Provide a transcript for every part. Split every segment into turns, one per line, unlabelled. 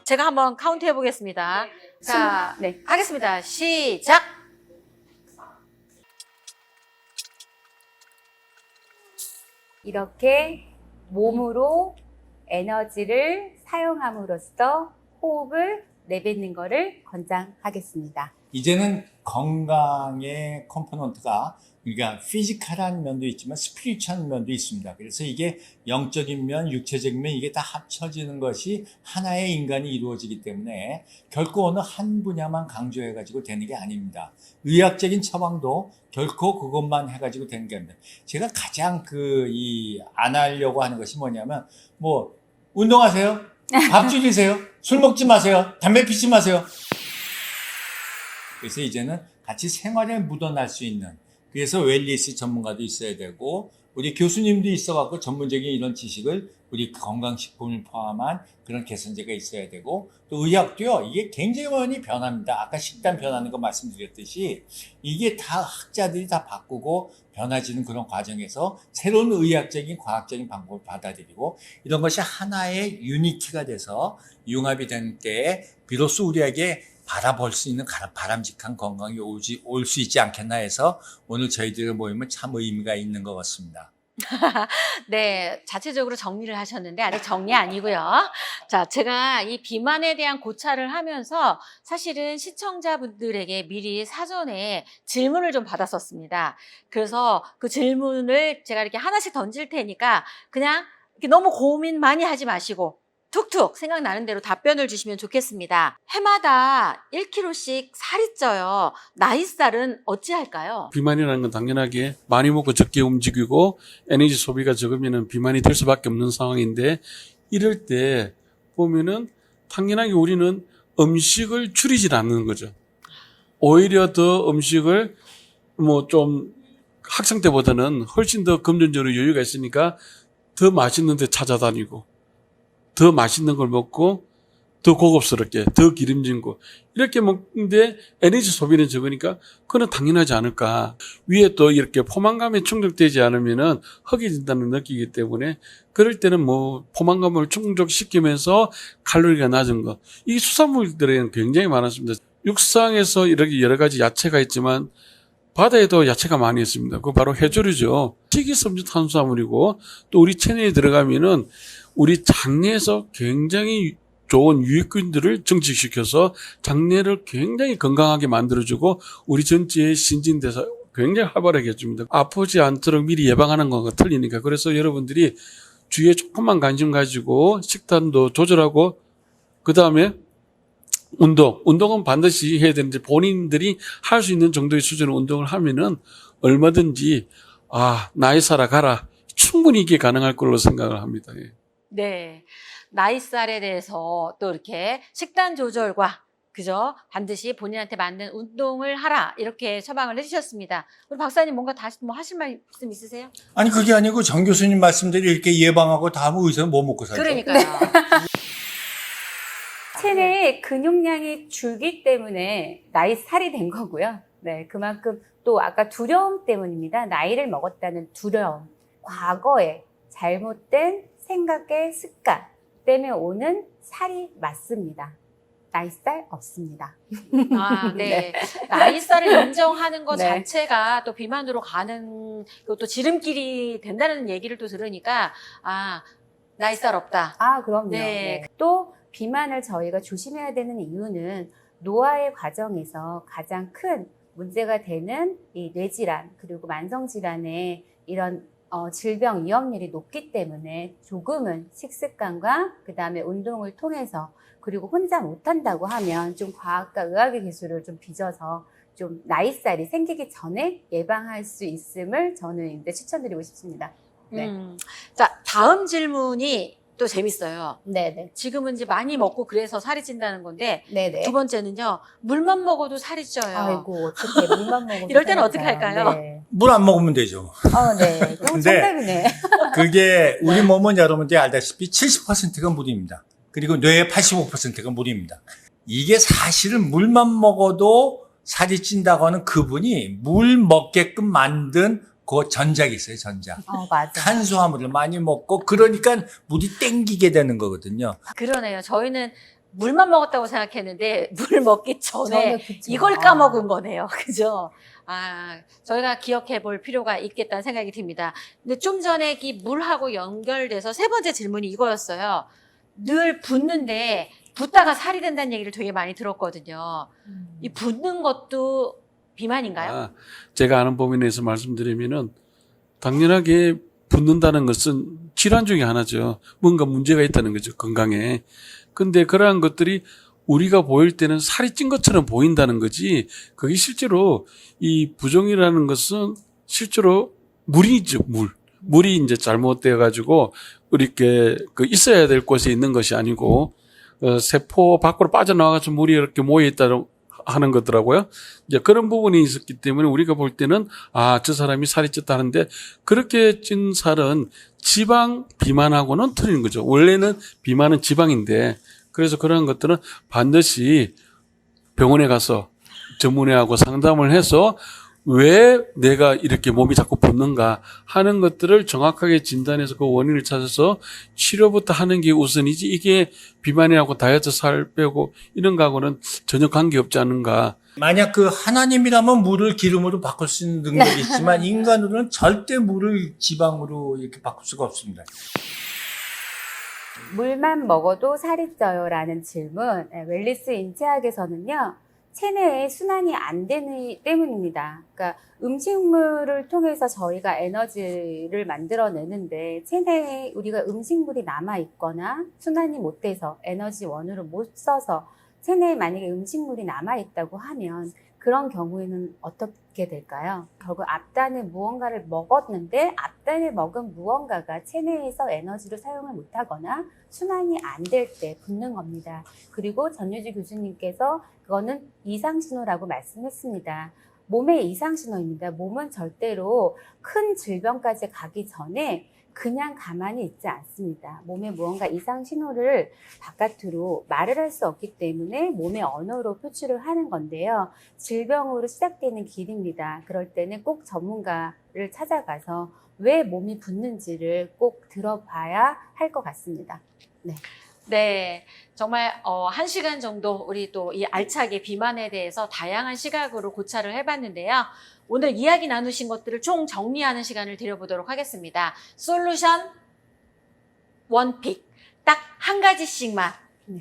제가 한번 카운트 해보겠습니다. 자,
네.
하겠습니다. 시작!
이렇게 몸으로 에너지를 사용함으로써 호흡을 내뱉는 것을 권장하겠습니다.
이제는 건강의 컴포넌트가 그러니까 피지컬한 면도 있지만 스피리추얼한 면도 있습니다. 그래서 이게 영적인 면, 육체적인 면 이게 다 합쳐지는 것이 하나의 인간이 이루어지기 때문에 결코 어느 한 분야만 강조해가지고 되는 게 아닙니다. 의학적인 처방도 결코 그것만 해가지고 되는 게 아닙니다. 제가 가장 안 하려고 하는 것이 뭐냐면 운동하세요, 밥 줄이세요, 술 먹지 마세요, 담배 피지 마세요. 그래서 이제는 같이 생활에 묻어날 수 있는, 그래서 웰니스 전문가도 있어야 되고 우리 교수님도 있어갖고 전문적인 이런 지식을 우리 건강식품을 포함한 그런 개선제가 있어야 되고 또 의학도요 이게 굉장히 많이 변합니다. 아까 식단 변하는 거 말씀드렸듯이 이게 다 학자들이 다 바꾸고 변화지는 그런 과정에서 새로운 의학적인 과학적인 방법을 받아들이고 이런 것이 하나의 유니티가 돼서 융합이 된 때에 비로소 우리에게 바라볼 수 있는 바람직한 건강이 올 수 있지 않겠나 해서 오늘 저희들의 모임은 참 의미가 있는 것 같습니다.
네, 자체적으로 정리를 하셨는데 아직 정리 아니고요. 자, 제가 이 비만에 대한 고찰을 하면서 사실은 시청자분들에게 미리 사전에 질문을 좀 받았었습니다. 그래서 그 질문을 제가 이렇게 하나씩 던질 테니까 그냥 이렇게 너무 고민 많이 하지 마시고 툭툭 생각나는 대로 답변을 주시면 좋겠습니다. 해마다 1kg씩 살이 쪄요. 나이살은 어찌할까요?
비만이라는 건 당연하게 많이 먹고 적게 움직이고 에너지 소비가 적으면 비만이 될 수밖에 없는 상황인데 이럴 때 보면은 당연하게 우리는 음식을 줄이질 않는 거죠. 오히려 더 음식을 좀 학생 때보다는 훨씬 더 금전적으로 여유가 있으니까 더 맛있는 데 찾아다니고 더 맛있는 걸 먹고 더 고급스럽게 더 기름진 거 이렇게 먹는데 에너지 소비는 적으니까 그건 당연하지 않을까. 위에 또 이렇게 포만감에 충족되지 않으면은 허기진다는 느끼기 때문에 그럴 때는 포만감을 충족시키면서 칼로리가 낮은 거 이 수산물들에는 굉장히 많았습니다. 육상에서 이렇게 여러 가지 야채가 있지만 바다에도 야채가 많이 있습니다. 그거 바로 해조류죠. 식이섬유 탄수화물이고 또 우리 체내에 들어가면은 우리 장내에서 굉장히 좋은 유익균들을 증식시켜서 장내를 굉장히 건강하게 만들어주고 우리 전체의 신진대사 굉장히 활발하게 해줍니다. 아프지 않도록 미리 예방하는 거가 틀리니까. 그래서 여러분들이 주위에 조금만 관심 가지고 식단도 조절하고 그 다음에 운동은 반드시 해야 되는데 본인들이 할 수 있는 정도의 수준의 운동을 하면은 얼마든지 나이 살아가라 충분히 이게 가능할 걸로 생각을 합니다. 예.
네, 나이살에 대해서 또 이렇게 식단 조절과 그죠? 반드시 본인한테 맞는 운동을 하라 이렇게 처방을 해주셨습니다. 우리 박사님 뭔가 다시 하실 말씀 있으세요?
아니 그게 아니고 정 교수님 말씀대로 이렇게 예방하고 다음 의사는 뭐 먹고 살죠?
그러니까요.
체내의 근육량이 줄기 때문에 나이살이 된 거고요. 네, 그만큼 또 아까 두려움 때문입니다. 나이를 먹었다는 두려움. 과거에 잘못된 생각의 습관 때문에 오는 살이 맞습니다. 나이살 없습니다.
네. 나이살을 인정하는 것
네.
자체가 또 비만으로 가는 또 지름길이 된다는 얘기를 또 들으니까 나이살 없다.
그럼요.
네.
네. 또 비만을 저희가 조심해야 되는 이유는 노화의 과정에서 가장 큰 문제가 되는 이 뇌질환 그리고 만성질환의 이런 질병 위험률이 높기 때문에 조금은 식습관과 그 다음에 운동을 통해서 그리고 혼자 못한다고 하면 좀 과학과 의학의 기술을 좀 빚어서 좀 나이살이 생기기 전에 예방할 수 있음을 저는 이제 추천드리고 싶습니다. 네.
자, 다음 질문이 또 재밌어요.
네네.
지금은 이제 많이 먹고 그래서 살이 찐다는 건데
네네.
두 번째는요. 물만 먹어도 살이 쪄요.
아이고, 어떻게 물만 먹어도
이럴 때는
살이
어떻게
쪄요.
할까요?
네.
물 안 먹으면 되죠.
네. 그럼
근데
정답이네.
그게 우리 몸은 여러분들이 알다시피 70%가 물입니다. 그리고 뇌의 85%가 물입니다. 이게 사실은 물만 먹어도 살이 찐다고 하는 그분이 물 먹게끔 만든 그 전작이 있어요, 전작.
맞아.
탄수화물을 많이 먹고 그러니까 물이 땡기게 되는 거거든요.
그러네요. 저희는 물만 먹었다고 생각했는데 물 먹기 전에
그쵸.
이걸 까먹은 거네요. 그죠? 아, 저희가 기억해 볼 필요가 있겠다는 생각이 듭니다. 근데 좀 전에 이 물하고 연결돼서 세 번째 질문이 이거였어요. 늘 붓는데 붓다가 살이 된다는 얘기를 되게 많이 들었거든요. 이 붓는 것도 비만인가요?
제가 아는 범위 내에서 말씀드리면은 당연하게 붓는다는 것은 질환 중에 하나죠. 뭔가 문제가 있다는 거죠, 건강에. 근데 그러한 것들이 우리가 보일 때는 살이 찐 것처럼 보인다는 거지, 그게 실제로 이 부종이라는 것은 실제로 물이죠, 물. 물이 이제 잘못되어 가지고 이렇게 그 있어야 될 곳에 있는 것이 아니고 세포 밖으로 빠져나와가지고 물이 이렇게 모여 있다고 하는 거더라고요. 이제 그런 부분이 있었기 때문에 우리가 볼 때는 저 사람이 살이 쪘다는데, 그렇게 찐 살은 지방 비만하고는 틀린 거죠. 원래는 비만은 지방인데, 그래서 그런 것들은 반드시 병원에 가서 전문의하고 상담을 해서 왜 내가 이렇게 몸이 자꾸 붓는가 하는 것들을 정확하게 진단해서 그 원인을 찾아서 치료부터 하는 게 우선이지, 이게 비만이라고 다이어트 살 빼고 이런 거하고는 전혀 관계없지 않은가.
만약 그 하나님이라면 물을 기름으로 바꿀 수 있는 능력이 있지만 인간으로는 절대 물을 지방으로 이렇게 바꿀 수가 없습니다.
물만 먹어도 살이 쪄요라는 질문. 웰리스 인체학에서는요, 체내에 순환이 안 되는 때문입니다. 그러니까 음식물을 통해서 저희가 에너지를 만들어내는데, 체내에 우리가 음식물이 남아 있거나 순환이 못 돼서 에너지원으로 못 써서 체내에 만약에 음식물이 남아 있다고 하면 그런 경우에는 어떻게 될까요? 결국 앞단에 무언가를 먹었는데 앞단에 먹은 무언가가 체내에서 에너지를 사용을 못하거나 순환이 안 될 때 붓는 겁니다. 그리고 전유주 교수님께서 그거는 이상신호라고 말씀했습니다. 몸의 이상신호입니다. 몸은 절대로 큰 질병까지 가기 전에 그냥 가만히 있지 않습니다. 몸에 무언가 이상 신호를 바깥으로 말을 할 수 없기 때문에 몸의 언어로 표출을 하는 건데요. 질병으로 시작되는 길입니다. 그럴 때는 꼭 전문가를 찾아가서 왜 몸이 붓는지를 꼭 들어봐야 할 것 같습니다. 네.
네, 정말 1시간 정도 우리 또 이 알차게 비만에 대해서 다양한 시각으로 고찰을 해봤는데요. 오늘 이야기 나누신 것들을 총 정리하는 시간을 드려보도록 하겠습니다. 솔루션 원픽, 딱 한 가지씩만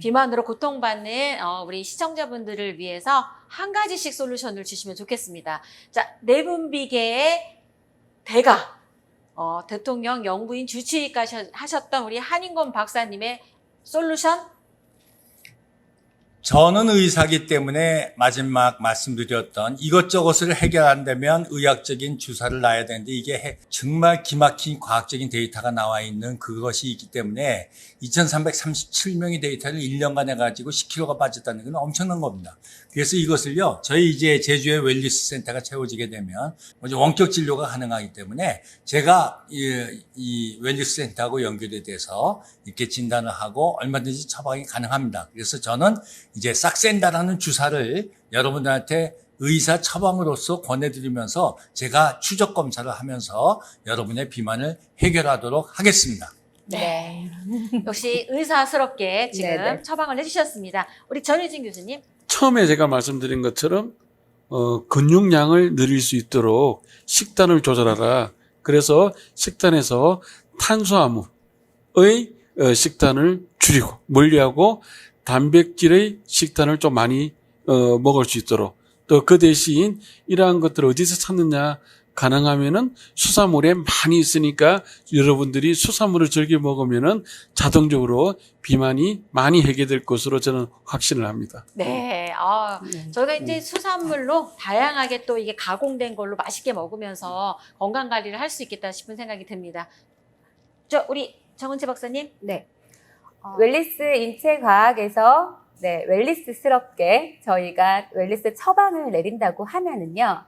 비만으로 고통받는 우리 시청자분들을 위해서 한 가지씩 솔루션을 주시면 좋겠습니다. 자, 내분비계의 대가, 대통령 영부인 주치의까지 하셨던 우리 한인권 박사님의 솔루션?
저는 의사기 때문에 마지막 말씀드렸던 이것저것을 해결한다면 의학적인 주사를 놔야 되는데, 이게 정말 기막힌 과학적인 데이터가 나와 있는 그것이 있기 때문에 2337명의 데이터를 1년간 해가지고 10kg가 빠졌다는 건 엄청난 겁니다. 그래서 이것을요, 저희 이제 제주의 웰리스 센터가 채워지게 되면 원격 진료가 가능하기 때문에 제가 이 웰리스 센터하고 연결이 돼서 이렇게 진단을 하고 얼마든지 처방이 가능합니다. 그래서 저는 이제 싹센다라는 주사를 여러분들한테 의사 처방으로서 권해드리면서 제가 추적 검사를 하면서 여러분의 비만을 해결하도록 하겠습니다.
네. 역시 의사스럽게 지금
네네.
처방을 해주셨습니다. 우리 전유진 교수님.
처음에 제가 말씀드린 것처럼 근육량을 늘릴 수 있도록 식단을 조절하라. 그래서 식단에서 탄수화물의 식단을 줄이고 멀리하고 단백질의 식단을 좀 많이 먹을 수 있도록, 또 그 대신 이러한 것들을 어디서 찾느냐, 가능하면은 수산물에 많이 있으니까 여러분들이 수산물을 즐겨 먹으면은 자동적으로 비만이 많이 해결될 것으로 저는 확신을 합니다.
네. 저희가 이제 수산물로 다양하게 또 이게 가공된 걸로 맛있게 먹으면서 건강 관리를 할 수 있겠다 싶은 생각이 듭니다. 우리 정은채 박사님.
네. 웰리스 인체과학에서 웰리스스럽게 저희가 웰리스 처방을 내린다고 하면은요,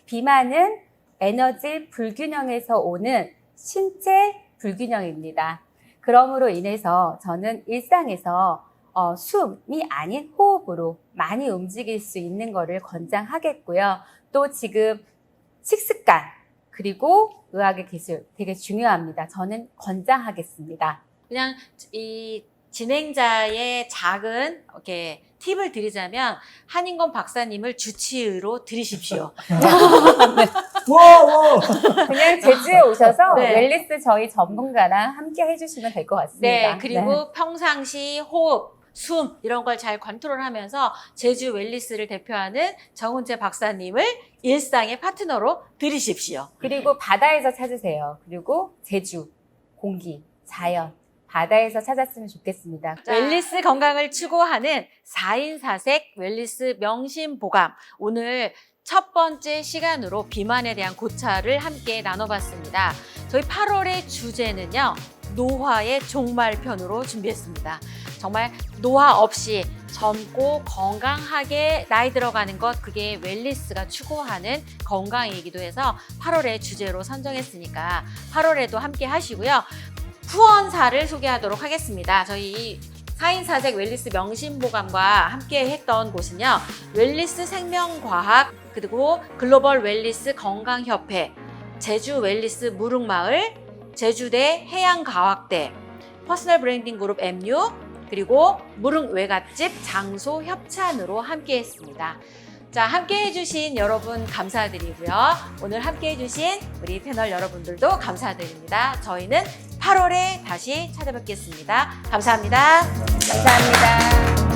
비만은 에너지 불균형에서 오는 신체 불균형입니다. 그러므로 인해서 저는 일상에서 숨이 아닌 호흡으로 많이 움직일 수 있는 거를 권장하겠고요. 또 지금 식습관 그리고 의학의 기술 되게 중요합니다. 저는 권장하겠습니다.
그냥 이 진행자의 작은 이렇게 팁을 드리자면 한인권 박사님을 주치의로 들이십시오.
그냥 제주에 오셔서
네.
웰리스 저희 전문가랑 함께 해주시면 될 것 같습니다.
네, 그리고 평상시 호흡, 숨 이런 걸 잘 컨트롤하면서 제주 웰리스를 대표하는 정은재 박사님을 일상의 파트너로 들이십시오.
그리고 바다에서 찾으세요. 그리고 제주, 공기, 자연, 바다에서 찾았으면 좋겠습니다.
웰리스 건강을 추구하는 4인 4색 웰리스 명심보감. 오늘 첫 번째 시간으로 비만에 대한 고찰을 함께 나눠봤습니다. 저희 8월의 주제는요, 노화의 종말편으로 준비했습니다. 정말 노화 없이 젊고 건강하게 나이 들어가는 것, 그게 웰리스가 추구하는 건강이기도 해서 8월의 주제로 선정했으니까 8월에도 함께 하시고요. 후원사를 소개하도록 하겠습니다. 저희 4인 4색 웰리스 명심보감과 함께 했던 곳은요, 웰리스 생명과학, 그리고 글로벌 웰리스 건강협회, 제주 웰리스 무릉마을, 제주대 해양과학대, 퍼스널 브랜딩 그룹 MU, 그리고 무릉 외갓집 장소 협찬으로 함께 했습니다. 자, 함께 해주신 여러분 감사드리고요. 오늘 함께 해주신 우리 패널 여러분들도 감사드립니다. 저희는 8월에 다시 찾아뵙겠습니다. 감사합니다.
감사합니다.